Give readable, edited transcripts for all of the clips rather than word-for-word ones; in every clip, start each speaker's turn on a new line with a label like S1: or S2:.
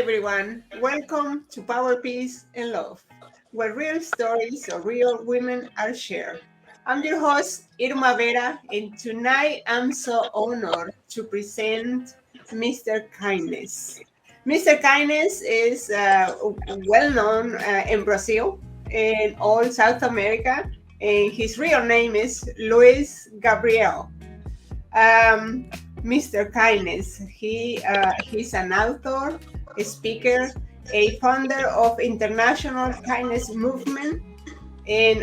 S1: everyone. Welcome to Power, Peace, and Love, where real stories of real women are shared. I'm your host, Irma Vera, and tonight I'm so honored to present Mr. Kindness. Mr. Kindness is well known in Brazil and all South America, and his real name is Luis Gabriel. um, Mr. Kindness. He's an author, a speaker, a founder of International Kindness Movement, and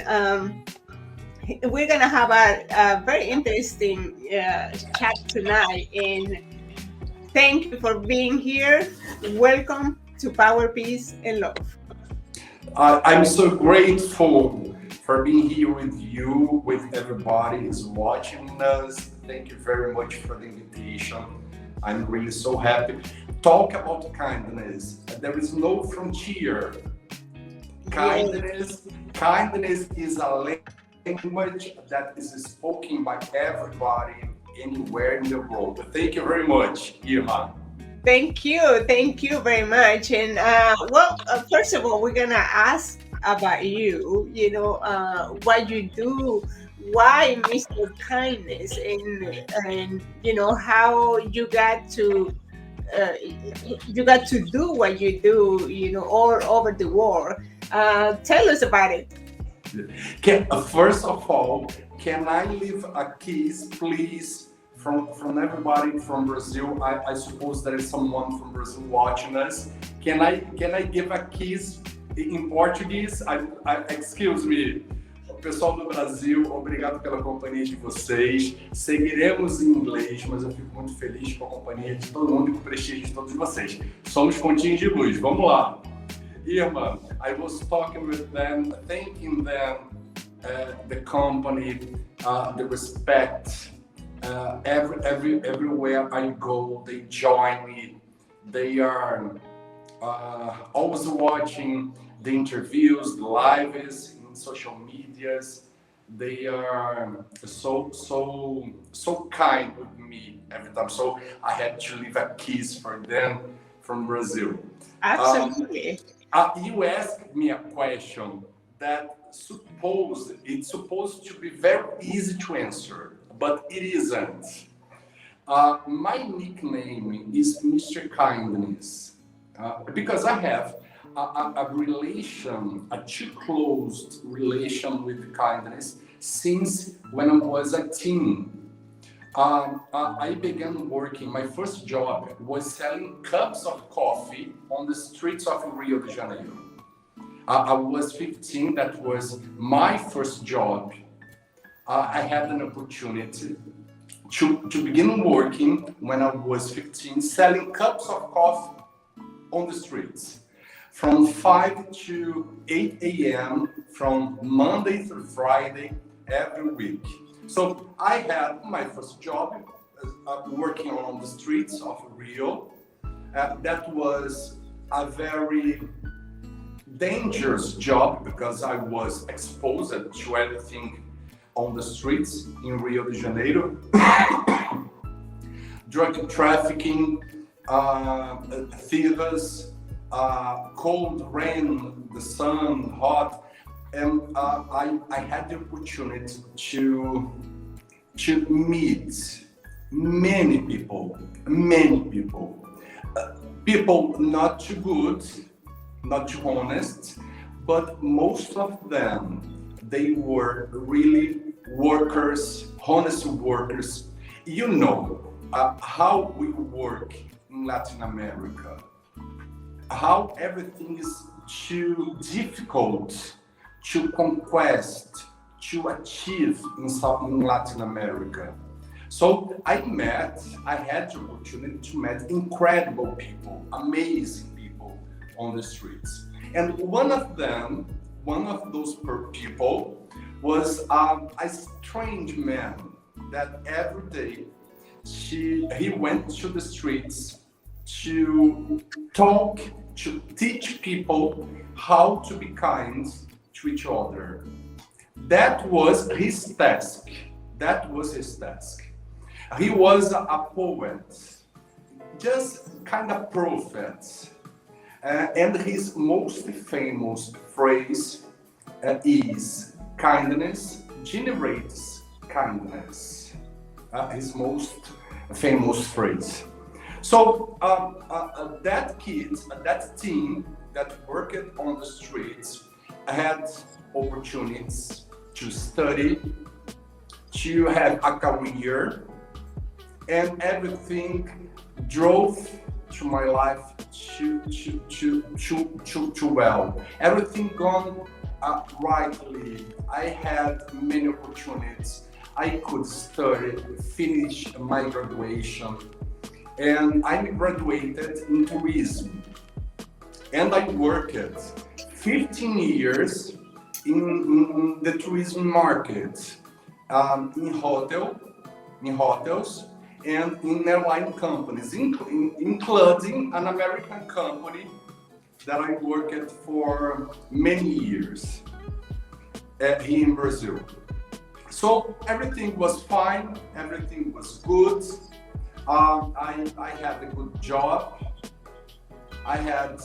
S1: we're gonna have a very interesting chat tonight. And thank you for being here. Welcome to Power, Peace, and Love.
S2: I'm so grateful for being here with you, with everybody who's watching us. Thank you very much for the invitation. I'm really so happy. Talk about kindness. There is no frontier.
S1: Yes.
S2: Kindness is a language that is spoken by everybody anywhere in the world. Thank you very much, Irma.
S1: Thank you very much. And first of all, we're gonna ask about you. What you do, why Mr. Kindness, and how uh, you got to do what you do. All over the world. Tell us about it.
S2: First of all, can I leave a kiss, please, from everybody from Brazil? I suppose there is someone from Brazil watching us. Can I give a kiss em português? Excuse me. Pessoal do Brasil, obrigado pela companhia de vocês. Seguiremos em inglês, mas eu fico muito feliz com a companhia de todo mundo e com o prestígio de todos vocês. Somos pontinhos de luz. Vamos lá. Irma, I was talking with them, thanking them, the company, the respect. Everywhere I go, they join me. They are always watching the interviews, the lives in social medias. They are so kind with me every time. So I had to leave a kiss for them from Brazil.
S1: Absolutely.
S2: You asked me a question that it's supposed to be very easy to answer, but it isn't. My nickname is Mr. Kindness because I have a relation, a too close relation with kindness since when I was a teen. I began working, my first job was selling cups of coffee on the streets of Rio de Janeiro. I was 15, that was my first job. I had an opportunity to begin working when I was 15, selling cups of coffee on the streets from 5 to 8 a.m. from Monday through Friday every week. So I had my first job working on the streets of Rio. That was a very dangerous job because I was exposed to everything on the streets in Rio de Janeiro. Drug trafficking, thieves, cold rain, the sun, hot. And I had the opportunity to meet many people, people not too good, not too honest, but most of them, they were really workers, honest workers. You know how we work in Latin America, how everything is too difficult to conquest, to achieve in Latin America. So I had the opportunity to meet incredible people, amazing people on the streets. And one of those people was a strange man that every day he went to the streets to talk, to teach people how to be kind to each other. That was his task. He was a poet, just kind of prophet. And his most famous phrase is kindness generates kindness. His most famous phrase. So that kids, that team that worked on the streets had opportunities to study, to have a career, and everything drove to my life too well. Everything gone rightly. I had many opportunities. I could study, finish my graduation, and I graduated in tourism. And I worked 15 years in the tourism market, in hotels, and in airline companies, including an American company that I worked for many years here in Brazil. So everything was fine, everything was good. I had a good job. I had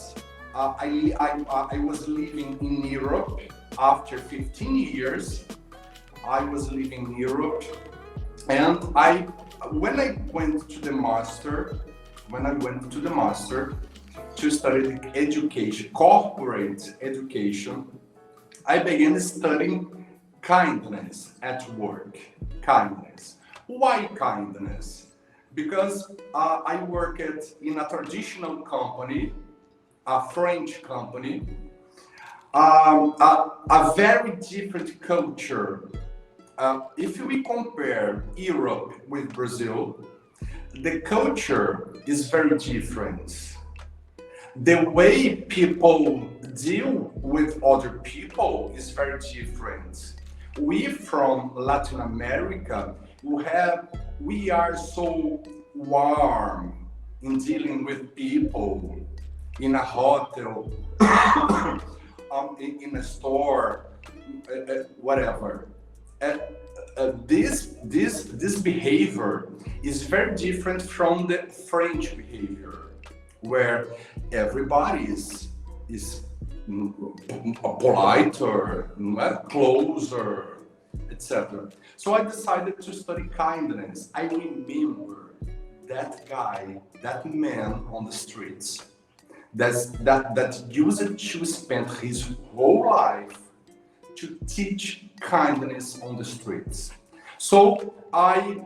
S2: I was living in Europe after 15 years. I was living in Europe, and when I went to the master, to study education, corporate education, I began studying kindness at work. Kindness. Why kindness? Because I worked in a traditional company, a French company, a very different culture. If we compare Europe with Brazil, the culture is very different. The way people deal with other people is very different. We from Latin America, we are so warm in dealing with people in a hotel, in a store, whatever. This behavior is very different from the French behavior, where everybody is politer, closer, etc. So I decided to study kindness. I remember that guy, that man on the streets, that used to spend his whole life to teach kindness on the streets. So I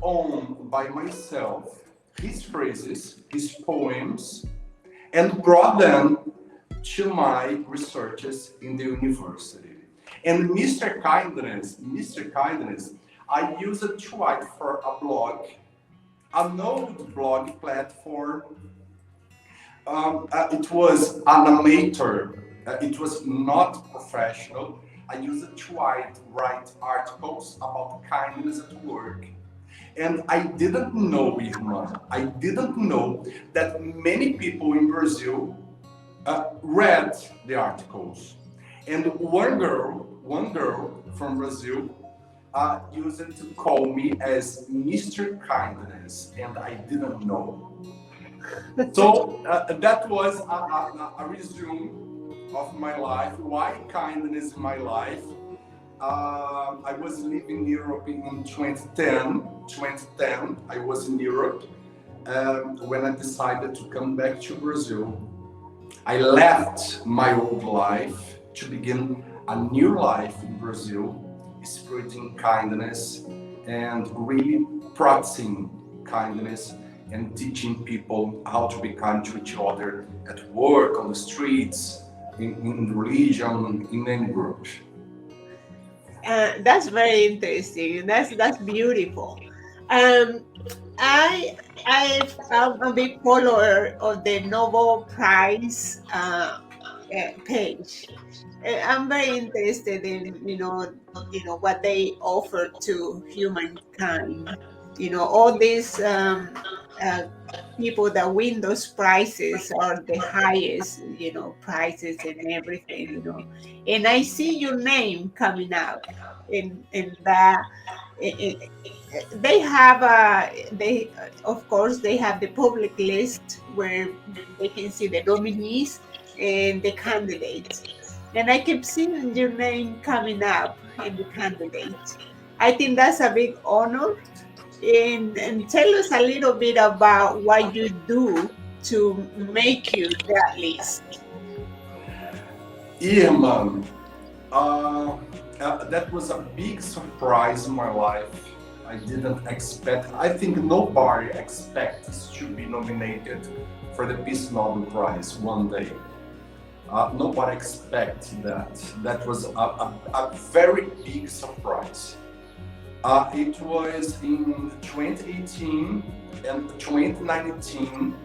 S2: own by myself his phrases, his poems, and brought them to my researches in the university. And Mr. Kindness, I used it to write for a blog, an old blog platform. It was an amateur. It was not professional. I used it to write articles about kindness at work. And I didn't know, Irma, I didn't know that many people in Brazil read the articles. And one girl from Brazil used to call me as Mr. Kindness, and I didn't know. So that was a resume of my life. Why kindness in my life? I was living in Europe in 2010. 2010, I was in Europe when I decided to come back to Brazil. I left my old life to begin a new life in Brazil, spreading kindness and really practicing kindness and teaching people how to be kind to each other at work, on the streets, in religion, in any group.
S1: That's very interesting. That's beautiful. Um, I I'm a big follower of the Nobel Prize page. I'm very interested in what they offer to humankind. All these people that win those prizes are the highest prizes and everything. And I see your name coming out in that. They have of course they have the public list where they can see the nominees and the candidates, and I keep seeing your name coming up in the candidate. I think that's a big honor. And tell us a little bit about what you do to make you that list.
S2: Irma, uh, that was a big surprise in my life. I didn't expect, I think nobody expects to be nominated for the Peace Nobel Prize one day. Nobody expects that. That was a very big surprise. It was in 2018 and 2019.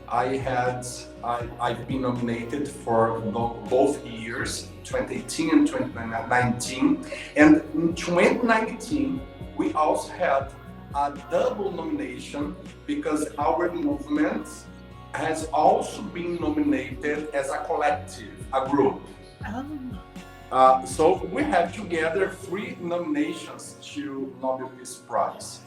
S2: I've been nominated for both years, 2018 and 2019. And in 2019, we also had a double nomination because our movement has also been nominated as a collective, a group.
S1: Oh,
S2: So we have together three nominations to Nobel Peace Prize.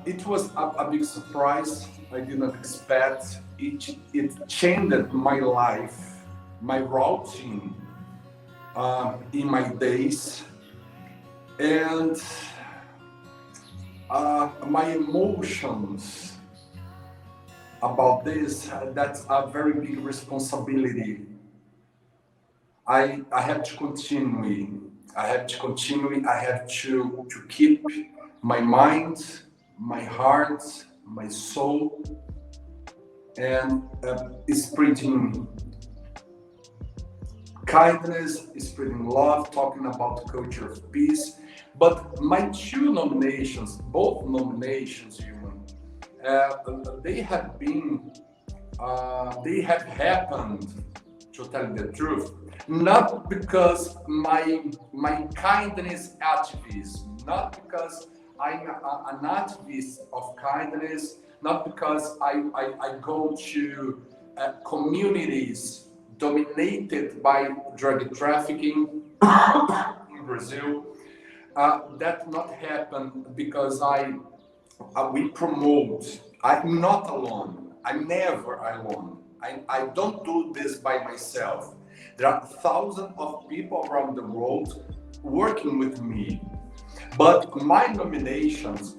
S2: It was a big surprise. I didn't expect it. It changed my life, my routine in my days, and my emotions about this. That's a very big responsibility. I have to continue. I have to continue. I have to keep my mind, my heart, my soul, and spreading kindness, spreading love, talking about the culture of peace. But my two nominations, both nominations, human, they have been, they have happened, to tell you the truth, not because my kindness activism, not because I'm an activist of kindness, not because I go to communities dominated by drug trafficking in Brazil. That not happen because we promote. I'm not alone. I'm never alone. I don't do this by myself. There are thousands of people around the world working with me. But my nominations,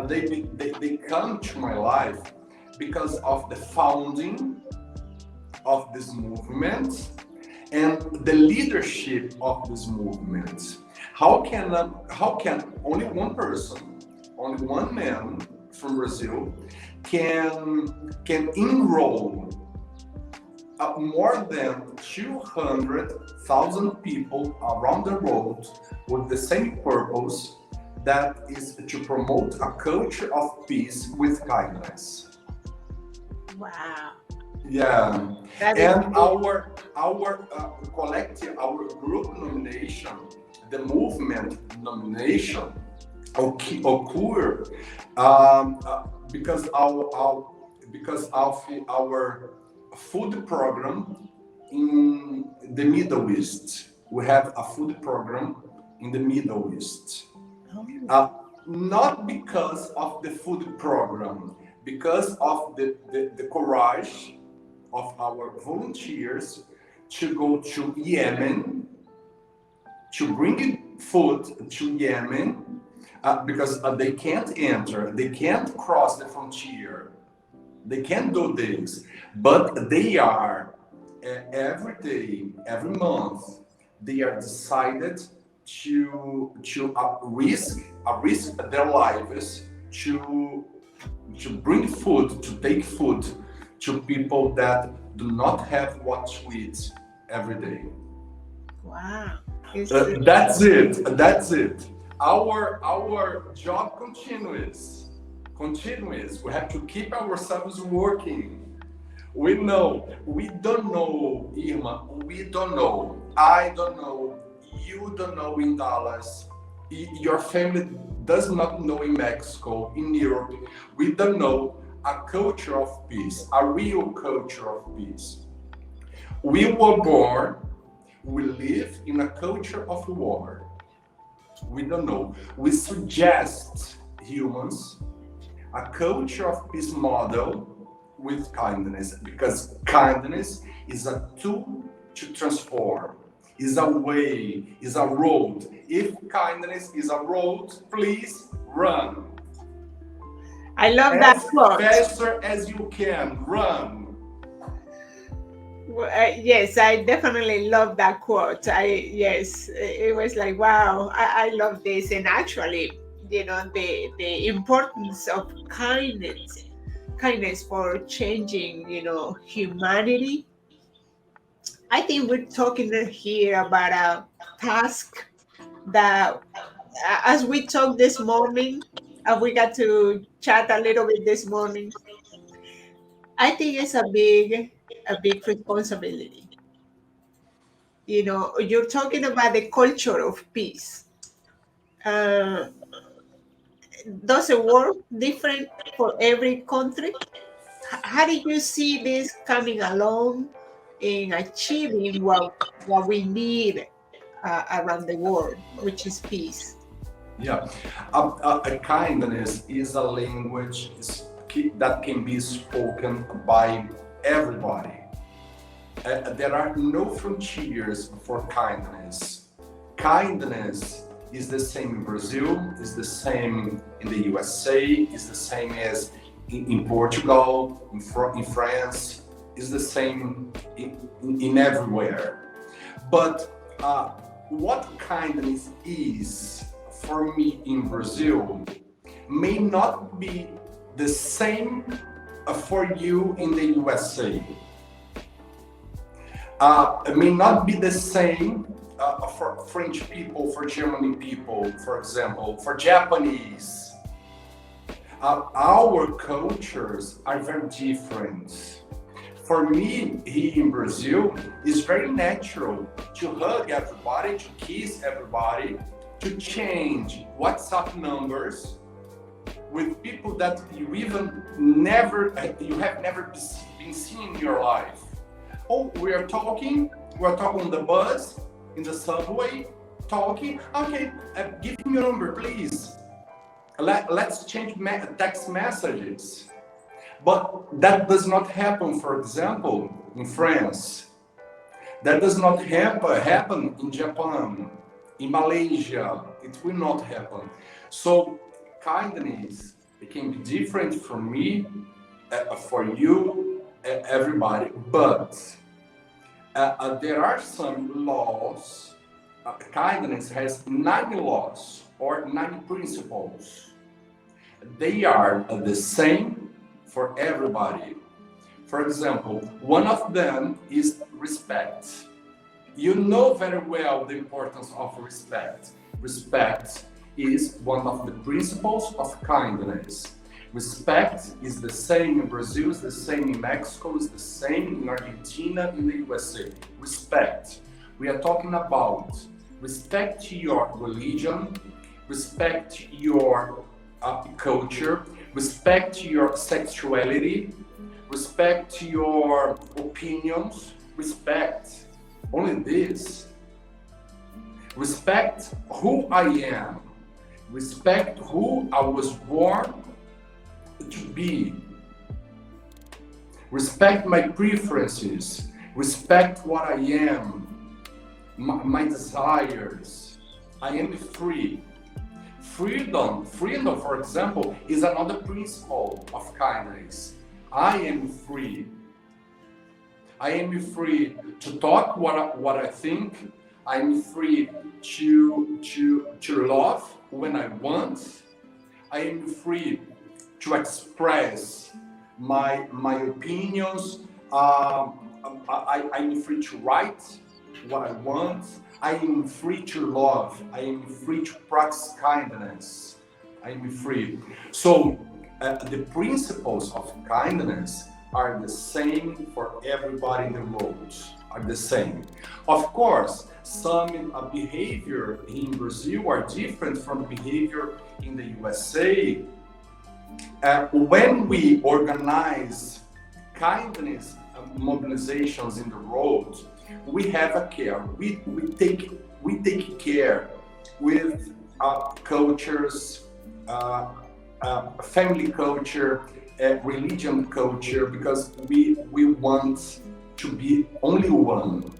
S2: they come to my life because of the founding of this movement and the leadership of this movement. How can only one person, only one man from Brazil can enroll more than 200,000 people around the world with the same purpose, that is to promote a culture of peace with kindness.
S1: wow.
S2: Yeah,
S1: That is
S2: and
S1: big.
S2: our collective, our group nomination, the movement nomination occur because because of our food program in the Middle East. We have a food program in the Middle East.
S1: Oh,
S2: Uh, Not because of the food program, because of the courage of our volunteers to go to Yemen, to bring food to Yemen, because they can't enter, they can't cross the frontier, they can't do this, but they are every day, every month, they are decided to risk their lives to bring food, to take food to people that do not have what to eat every day.
S1: wow. It's
S2: That's it. That's it. Our job continues. Continues. We have to keep ourselves working. We know. We don't know, Irma. We don't know. I don't know. You don't know in Dallas. Your family does not know in Mexico, in Europe. We don't know a culture of peace, a real culture of peace. We were born, we live in a culture of war. We don't know. We suggest humans a culture of peace model with kindness, because kindness is a tool to transform, is a way, is a road. If kindness is a road, please run
S1: I love that
S2: as
S1: quote.
S2: faster as you can. Run.
S1: Well, yes, I definitely love that quote. Yes, it was like, wow, I love this. And actually, the importance of kindness for changing, humanity. I think we're talking here about a task that, as we talked this morning, we got to chat a little bit this morning. I think it's a big responsibility. You're talking about the culture of peace. Uh, does it work different for every country? How did you see this coming along in achieving what we need around the world, which is peace?
S2: Yeah, a kindness is a language that can be spoken by everybody. There are no frontiers for kindness. Kindness is the same in Brazil, is the same in the USA, is the same as in Portugal, in France, is the same in everywhere. But what kindness is for me in Brazil may not be the same for you in the USA. It may not be the same for French people, for German people, for example, for Japanese. Our cultures are very different. For me, here in Brazil, it's very natural to hug everybody, to kiss everybody, to change WhatsApp numbers with people that you have never been seen in your life. Oh, we're talking on the bus, in the subway, talking. Okay, give me your number, please. Let's change text messages. But that does not happen, for example, in France. That does not happen in Japan, in Malaysia. It will not happen. So kindness, it can be different from me, for you, everybody. But there are some laws. Kindness has 9 laws or 9 principles. They are the same for everybody. For example, one of them is respect. You know very well the importance of respect. Respect is one of the principles of kindness. Respect is the same in Brazil, is the same in Mexico, is the same in Argentina, in the USA. Respect. We are talking about respect your religion, respect your culture, respect your sexuality, respect your opinions, respect only this. Respect who I am, respect who I was born to be, respect my preferences, respect what I am, my desires. I am free. Freedom, for example, is another principle of kindness. I am free. I am free to talk what I think. I am free to love when I want. I am free to express my opinions. I'm free to write what I want. I am free to love. I am free to practice kindness. I am free. So the principles of kindness are the same for everybody in the world. Are the same. Of course, some behavior in Brazil are different from behavior in the USA. When we organize kindness mobilizations in the road, we have a care. We take care with cultures, uh, family culture, religion culture, because we want to be only one.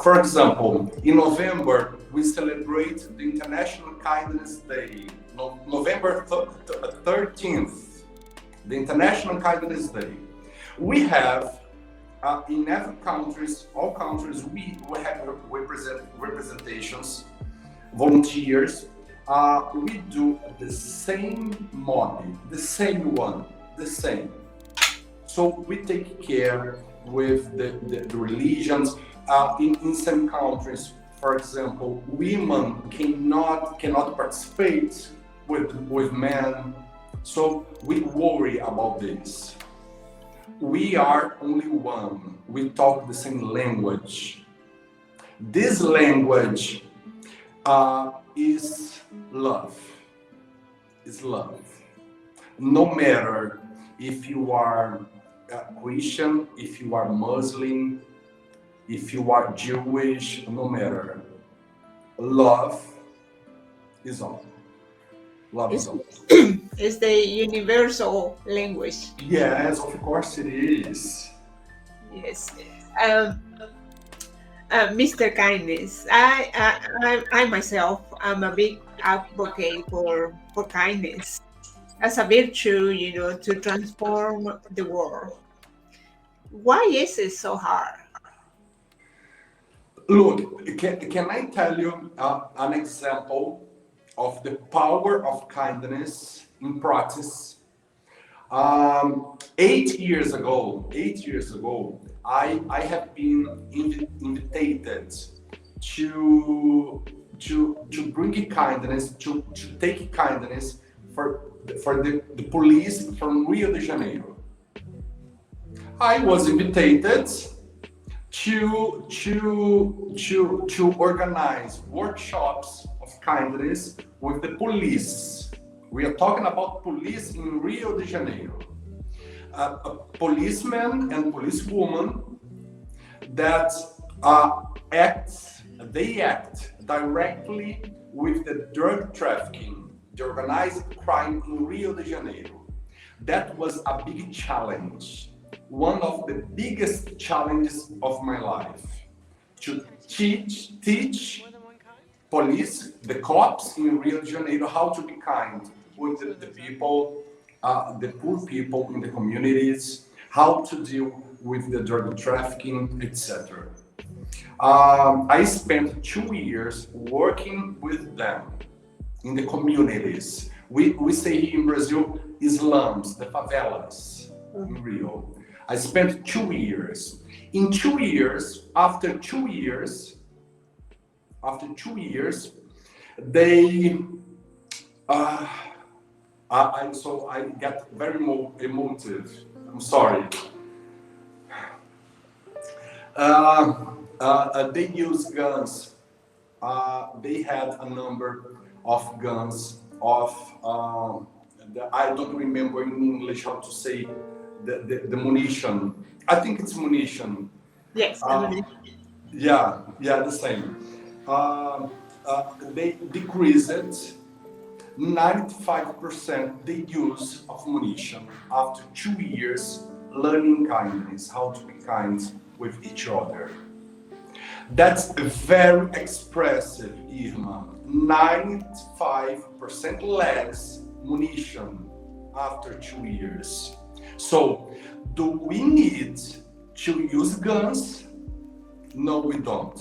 S2: For example, in November, we celebrate the International Kindness Day. November 13th, the International Kindness Day. We have, in every countries, all countries, we have representations, volunteers. We do the same money, the same one, the same. So we take care with the religions. In some countries, for example, women cannot participate with men. So we worry about this. We are only one. We talk the same language. This language is love. Is love. No matter if you are Christian, if you are Muslim, if you are Jewish, no matter. Love is all. Love is
S1: It's,
S2: all.
S1: it's the universal language.
S2: Yes, of course it is.
S1: Yes. Um, Mr. Kindness, I myself am a big advocate for kindness as a virtue, to transform the world. Why is it so hard?
S2: Look, can I tell you an example of the power of kindness in practice? 8 years ago, I have been invited to bring kindness, to take kindness for the police from Rio de Janeiro. I was invited to organize workshops of kindness with the police. We are talking about police in Rio de Janeiro. A policeman and policewoman that they act directly with the drug trafficking, the organized crime in Rio de Janeiro. That was a big challenge, one of the biggest challenges of my life, to teach police, the cops in Rio de Janeiro, how to be kind with the people, the poor people in the communities, how to deal with the drug trafficking, etc. I spent 2 years working with them in the communities. We say here in Brazil, slums, the favelas in Rio. I spent 2 years. In 2 years, after 2 years, they, I got very emotive. I'm sorry. They used guns. They had a number of guns. I don't remember in English how to say the munition. I think it's munition.
S1: Yes,
S2: Yeah, the same. They decreased 95% the use of munition after 2 years learning kindness, how to be kind with each other. That's very expressive, Irma. 95% less munition after 2 years. So, do we need to use guns? No, we don't.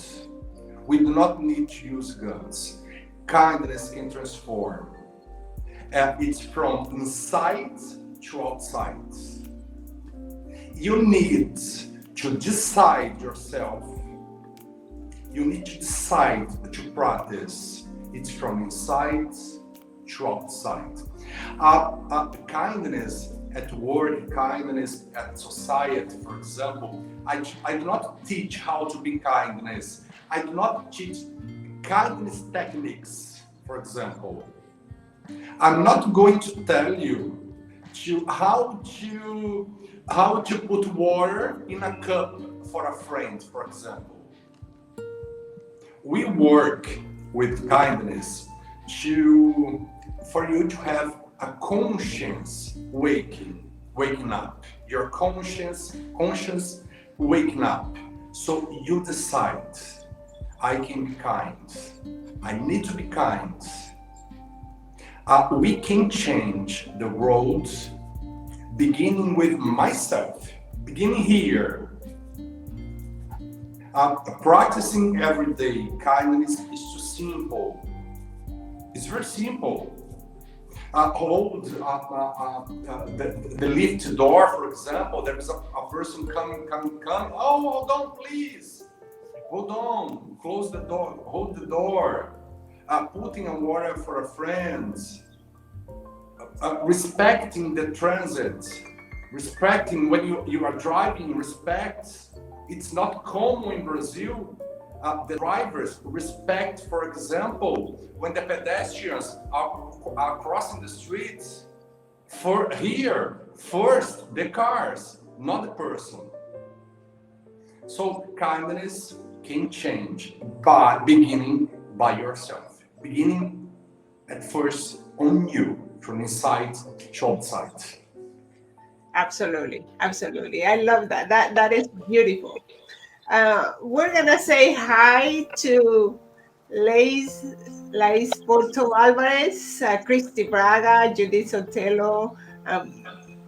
S2: We do not need to use guns. Kindness can transform. It's from inside to outside. You need to decide yourself. You need to decide to practice. It's from inside to outside. Kindness at work, kindness at society, for example. I do not teach how to be kindness. I do not teach kindness techniques, for example. I'm not going to tell you how to put water in a cup for a friend, for example. We work with kindness, to for you to have a conscience waking up, your conscience waking up. So you decide, I can be kind, I need to be kind. We can change the world beginning with myself, beginning here. Practicing every day kindness is too simple. It's very simple. Hold the lift door, for example. There is a person coming. Oh, hold on, please. Hold on. Close the door. Hold the door. Putting a water for a friend. Respecting the transit. Respecting when you are driving. Respect. It's not common in Brazil. The drivers respect, for example, when the pedestrians are crossing the streets. For here, first the cars, not the person. So kindness can change by beginning by yourself, beginning at first on you, from inside to outside.
S1: Absolutely, absolutely. I love that. That is beautiful. We're gonna say hi to Laís Porto Alvarez, Christy Braga, Judith Sotelo.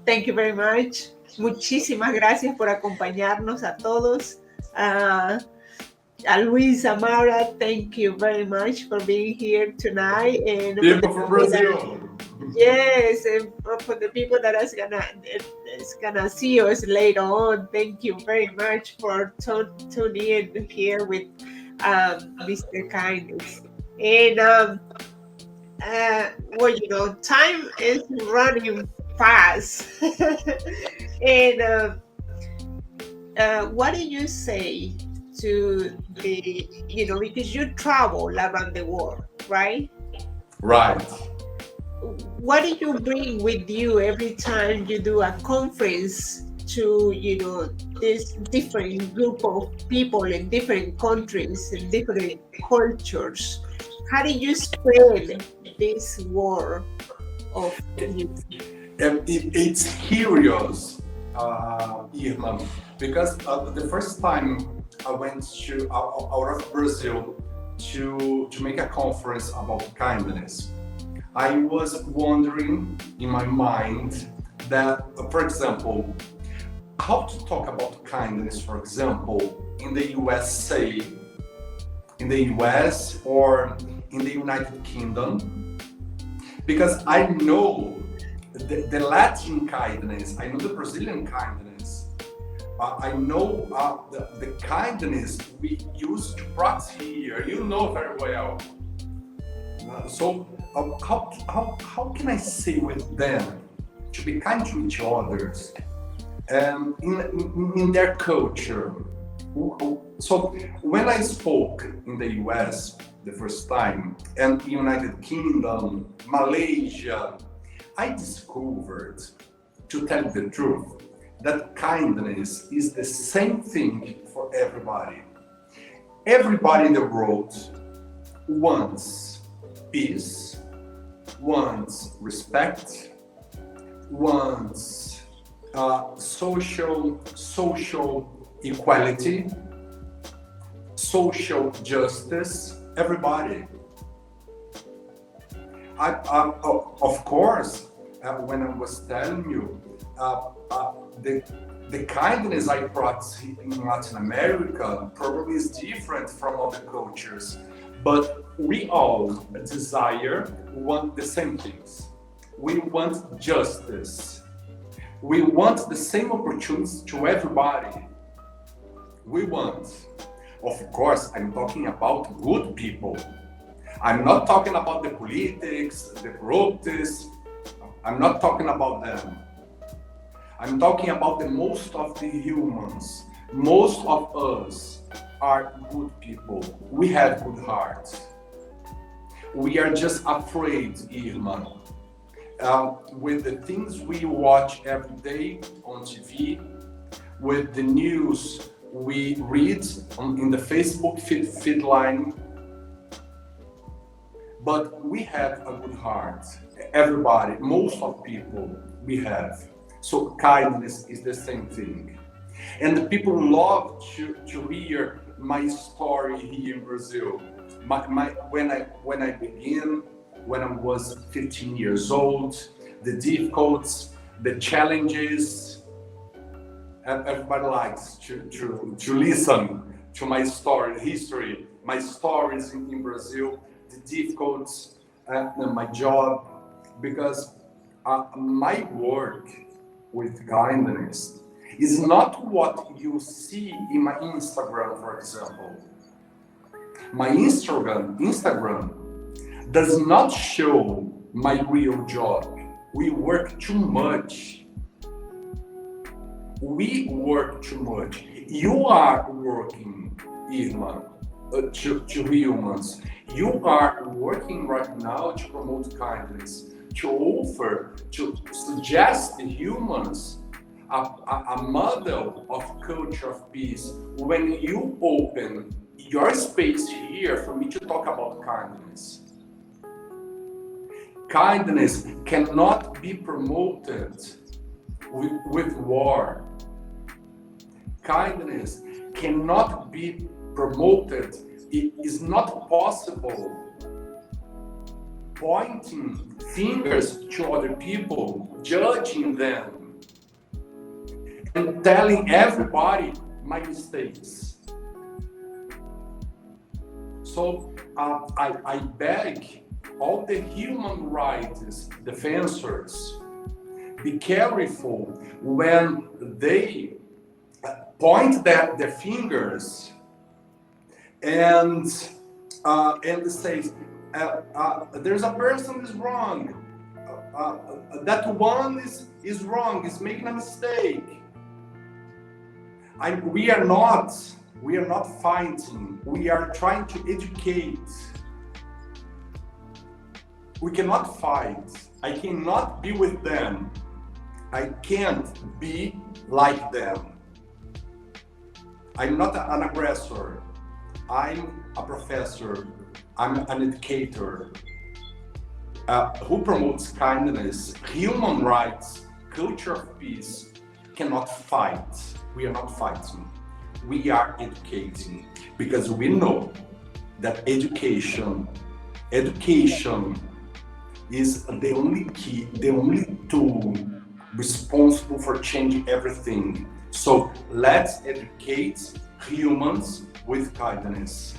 S1: Thank you very much. Muchísimas gracias por acompañarnos a todos. A Luis Amara, thank you very much for being here tonight. And
S2: people from Brazil.
S1: Yes, and for the people that is gonna see us later on, thank you very much for tuning in here with Mr. Kindness. And well, time is running fast. And what do you say to the, because you travel around the world, right?
S2: Right.
S1: What do you bring with you every time you do a conference to, this different group of people in different countries and different cultures? How do you spread this word of you?
S2: It's curious, Irma, because the first time I went to out of Brazil to make a conference about kindness, I was wondering in my mind that, for example, how to talk about kindness, for example, in the USA, in the US or in the United Kingdom, because I know the Latin kindness, I know the Brazilian kindness, I know the kindness we used to practice here, very well. So how can I say with them to be kind to each others in their culture? So when I spoke in the US the first time and United Kingdom, Malaysia, I discovered, to tell the truth, that kindness is the same thing for everybody. Everybody in the world wants peace, wants respect, wants social equality, social justice. Everybody. Of course, when I was telling you, the kindness I practice in Latin America probably is different from other cultures. But we all want the same things. We want justice. We want the same opportunities to everybody. We want. Of course, I'm talking about good people. I'm not talking about the politics, the corrupts. I'm not talking about them. I'm talking about the most of the humans. Most of us are good people. We have good hearts. We are just afraid, Irma, with the things we watch every day on TV, with the news we read in the Facebook feed line. but we have a good heart. Everybody, most of people, we have. So kindness is the same thing. And the people love to hear my story here in Brazil. When I begin, when I was 15 years old, the difficulties, the challenges, everybody likes to listen to my story, history, my stories in Brazil, the difficulties, my job, because my work with kindness is not what you see in my Instagram, for example. My Instagram does not show my real job. We work too much. We work too much. You are working, Irma, to humans. You are working right now to promote kindness, to offer, to suggest to humans a model of culture of peace. When you open your space here for me to talk about kindness, kindness cannot be promoted with war. Kindness cannot be promoted. It is not possible pointing fingers to other people, judging them, and telling everybody my mistakes. So I beg all the human rights defenders, be careful when they point their fingers and say there's a person is wrong, that one is wrong, is making a mistake. We are not fighting. We are trying to educate. We cannot fight. I cannot be with them. I can't be like them. I'm not an aggressor. I'm a professor. I'm an educator who promotes kindness, human rights, culture of peace. Cannot fight. We are not fighting. We are educating because we know that education is the only key, the only tool responsible for changing everything. So let's educate humans with kindness.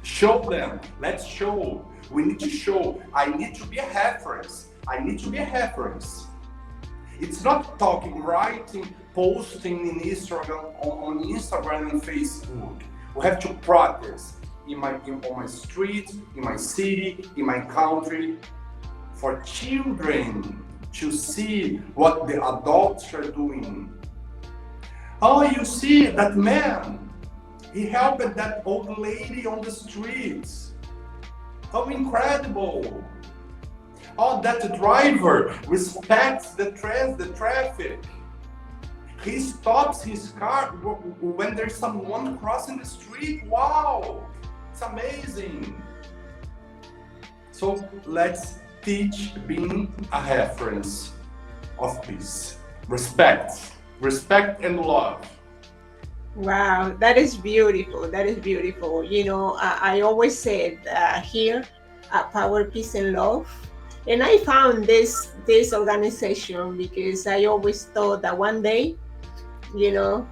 S2: Show them. Let's show. We need to show. I need to be a reference. I need to be a reference. It's not talking, writing, posting in Instagram, on Instagram and Facebook. We have to practice on my street, in my city, in my country, for children to see what the adults are doing. Oh, you see that man, he helped that old lady on the streets. How incredible. Oh, that driver respects the traffic. He stops his car when there's someone crossing the street. Wow, it's amazing. So let's teach being a reference of peace. Respect and love.
S1: Wow, that is beautiful. That is beautiful. You know, I always said here at Power, Peace, and Love, and I found this organization because I always thought that one day, you know,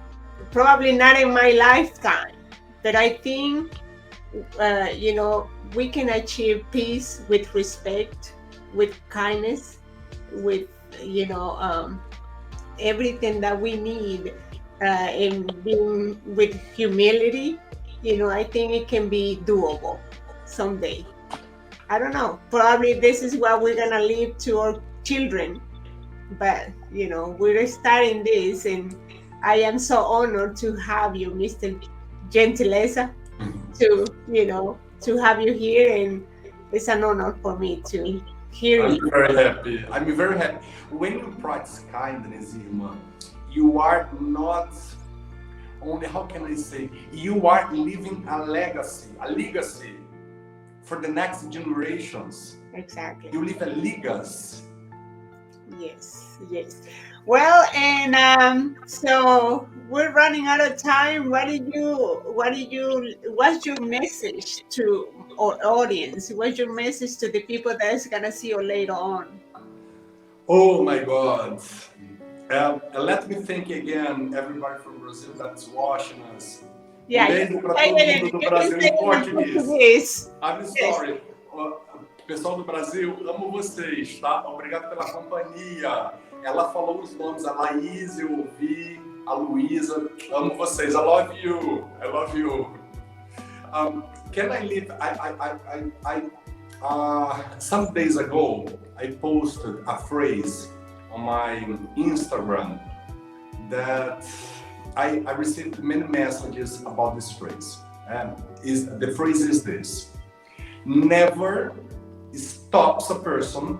S1: probably not in my lifetime, but I think, you know, we can achieve peace with respect, with kindness, with, you know, everything that we need, and being with humility. You know, I think it can be doable someday. I don't know. Probably this is what we're gonna leave to our children. But you know, we're starting this, and I am so honored to have you, Mr. Gentileza, to, you know, to have you here, and it's an honor for me to hear
S2: I'm
S1: you.
S2: very happy. I'm very happy. When you practice kindness, Irma, you are not only, how can I say, you are leaving a legacy for the next generations.
S1: Exactly.
S2: You leave a legacy.
S1: Yes, yes. Well, and so we're running out of time. What's your message to our audience? What's your message to the people that's gonna see you later on?
S2: Oh my God. Let me thank again everybody from Brazil that's watching us.
S1: Yeah, you
S2: Beijo para
S1: can say
S2: todo
S1: it
S2: mundo
S1: in,
S2: do
S1: you can
S2: Brasil
S1: say
S2: em
S1: it in
S2: português.
S1: Portuguese.
S2: I'm
S1: Yes.
S2: sorry. Pessoal do Brasil, amo vocês, tá? Obrigado pela companhia. Ela falou os nomes, a Laís, eu ouvi, a Luísa. Amo vocês. I love you. I love you. Can I leave? Some days ago, I posted a phrase on my Instagram that I received many messages about this phrase. The phrase is this: never stops a person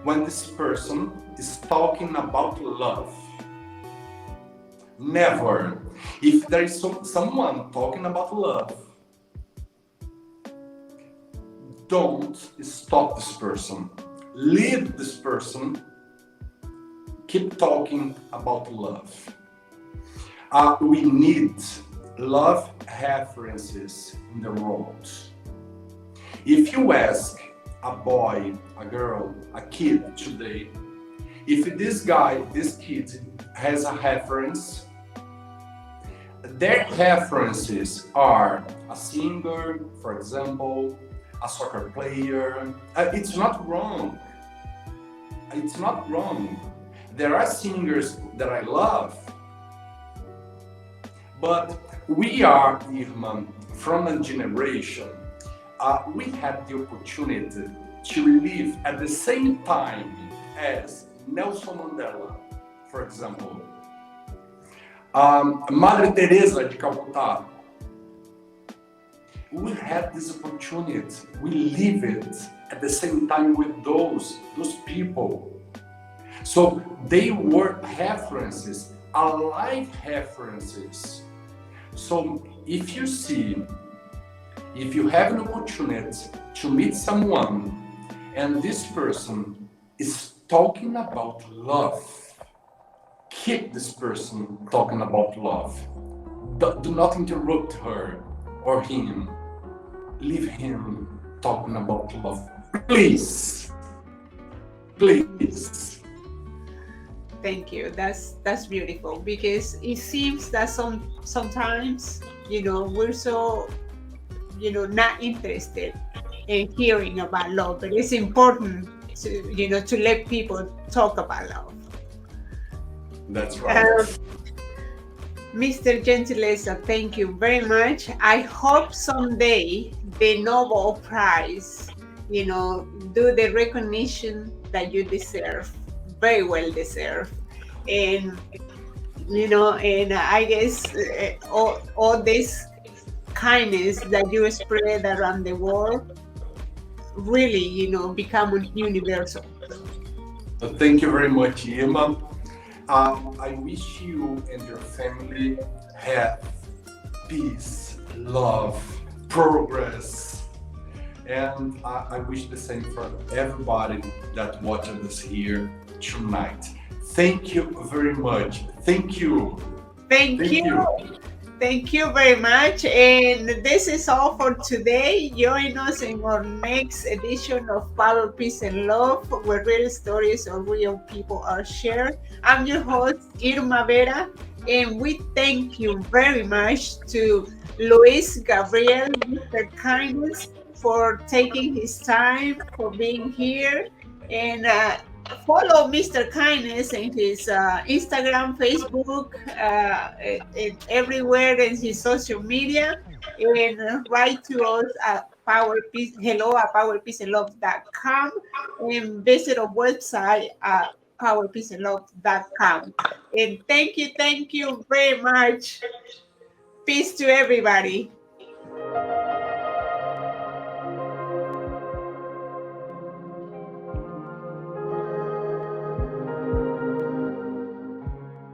S2: when this person is talking about love. Never. If there is someone talking about love, don't stop this person. Leave this person. Keep talking about love. We need love references in the world. If you ask a boy, a girl, a kid today, if this kid has a reference, their references are a singer, for example, a soccer player. It's not wrong. It's not wrong. There are singers that I love, but we are, Irma, from a generation, we had the opportunity to live at the same time as Nelson Mandela, for example, Madre Teresa de Calcutá. We had this opportunity. We live it at the same time with those people. So they were references, alive references. So if you have an opportunity to meet someone and this person is talking about love, keep this person talking about love. Do not interrupt her or him. Leave him talking about love. Please. Please.
S1: Thank you. That's beautiful, because it seems that sometimes, we're so, not interested in hearing about love, but it's important to let people talk about love.
S2: That's right.
S1: Mr. Gentileza, thank you very much. I hope someday the Nobel Prize, do the recognition that you deserve, very well deserved. And, and I guess all this kindness that you spread around the world really, become universal.
S2: Thank you very much, Irma. I wish you and your family have peace, love, progress, and I wish the same for everybody that watches us here tonight. Thank you very much. Thank you.
S1: Thank you. Thank you very much. And this is all for today. Join us in our next edition of Power, Peace, and Love, where real stories of real people are shared. I'm your host, Irma Vera, and we thank you very much to Luis Gabriel, Mr. Kindness, for taking his time, for being here. And follow Mr. Kindness in his Instagram, Facebook, and everywhere in his social media, and write to us at hello@powerpeaceandlove.com, and visit our website at powerpeaceandlove.com. And thank you very much. Peace to everybody.